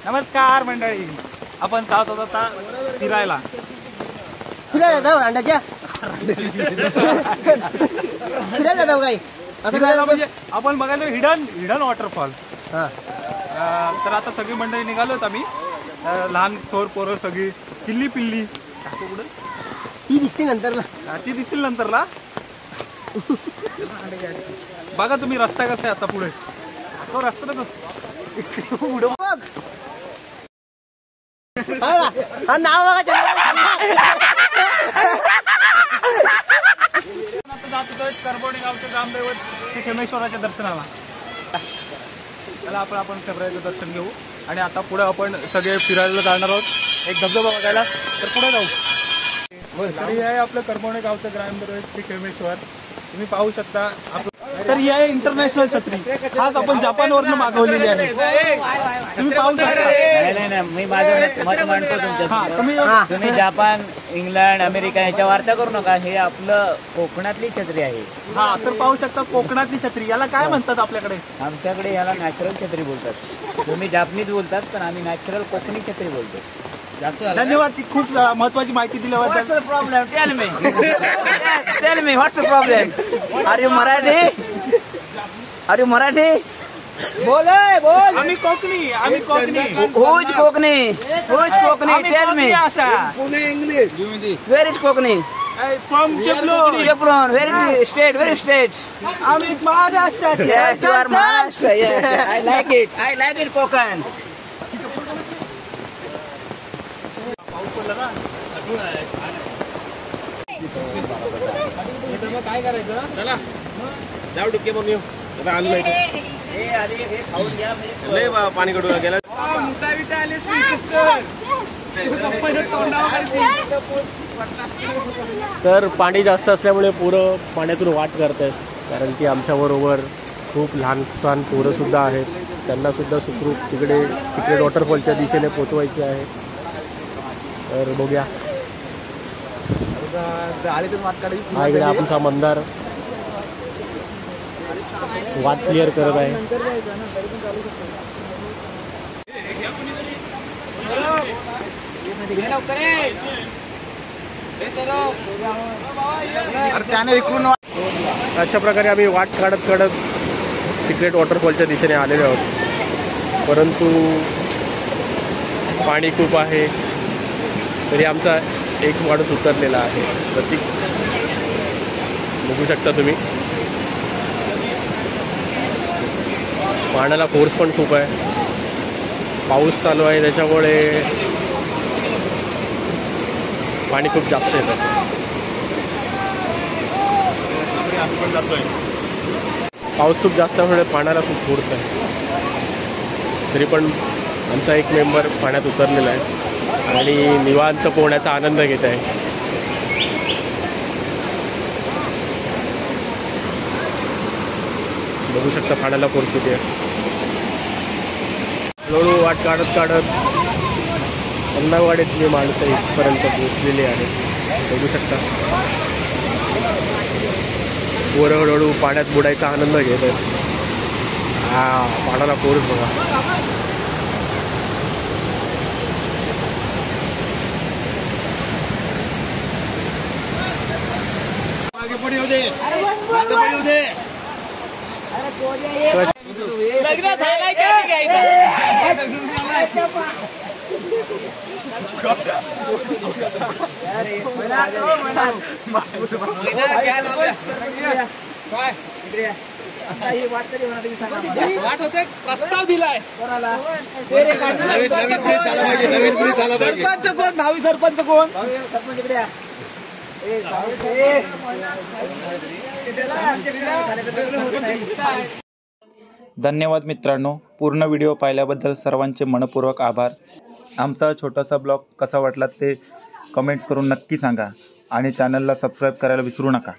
नमस्कार मंडळी, आपण जात होतो आता फिरायला. फिरायला जाऊ अंड्याच्या फिरायला जाऊ काही म्हणजे आपण बघायला हिडन वॉटरफॉल. तर आता सगळी मंडळी निघालोत आम्ही, लहान थोर पोरं सगळी, चिल्ली पिल्ली ती दिसते नंतरला, ती दिसतील नंतरला. बघा तुम्ही रस्ता कसा आहे आता पुढे, तो रस्ता ना नाव बघा. जात होतो करबोणी गावच्या ग्रामदैवत श्री खेमेश्वराच्या दर्शनाला. त्याला आपण खेबराचं दर्शन घेऊ आणि आता पुढे आपण सगळे फिरायला जाणार आहोत, एक धबधबा बघायला. तर पुढे जाऊ. तर हे आहे आपलं करबोणी गावचं ग्रामदैवत श्री खेमेश्वर. तुम्ही पाहू शकता. तर ही आहे इंटरनॅशनल छत्री, आज आपण जपानवरनं मागवलेली आहे. तुम्ही पाहू शकता. नाही, मी माझं मत मांडतो तुमच्या. तुम्ही जपान, इंग्लंड, अमेरिका याच्या वार्ता करू नका. हे आपलं कोकणातली छत्री आहे. हा, तर पाहू शकता कोकणातली छत्री. याला काय म्हणतात आपल्याकडे? आमच्याकडे याला नॅचरल छत्री बोलतात. तुम्ही जापनीज बोलतात, पण आम्ही नॅचरल कोकणी छत्री बोलतो. धन्यवाद, ती खूप महत्वाची माहिती दिल्याबद्दल. Problem tell me what's the problem. Are you Marathi बोल. आम्ही Konkani. Who's Konkani tell me. Pune English. Where is Konkani? From Chevron. Very state. आम्ही महाराष्ट्रात. Yes, you are Maharashtra. Yes, I like it, Kokan. काय करायचं? चला जाऊ डुक्के बनवू. आता आलो लय पाणी कडून गेला. तर पाणी जास्त असल्यामुळे पोरं पाण्यातून वाट करतायत, कारण की आमच्याबरोबर खूप लहान पोरं सुद्धा आहेत. त्यांना सुद्धा सुखरूप तिकडे सिक्रेट वॉटरफॉलच्या दिशेने पोचवायचे आहे. तर बघूया. हा इकडे आमचा मंदार वाट क्लिअर करत आहे. अशा प्रकारे आम्ही वाट काढत सिक्रेट वॉटरफॉलच्या दिशेने आलेलो आहोत, परंतु पाणी खूप आहे. तरी आमचा एक माणूस उतरलेला आहे, प्रतीक. बघू शकता तुम्ही. पाण्याला फोर्स पण खूप आहे. पाऊस चालू आहे, त्याच्यामुळे पाणी खूप जास्त येतं. पाऊस खूप जास्त असल्यामुळे पाण्याला खूप फोर्स आहे. तरी पण आमचा एक मेंबर पाण्यात उतरलेला आहे आणि निवांत पोहण्याचा आनंद घेत आहे. बघू शकता पाण्याला फोर्स किती आहे. हळूहळू वाट काढत अन्नावाडीतली माणसं इथपर्यंत पोहोचलेली आहेत. बघू शकता वर हळूहळू पाण्यात बुडायचा आनंद घेत आहेत. पाण्याला फोर्स बघा. प्रस्ताव दिलाय. सरपंच कोण? भावी सरपंच कोण? धन्यवाद मित्रांनो, पूर्ण व्हिडिओ पाहिल्याबद्दल सर्वांचे मनपूर्वक आभार. आमचा छोटासा ब्लॉग कसा वाटला ते कमेंट्स करून नक्की सांगा आणि चॅनलला सबस्क्राईब करायला विसरू नका.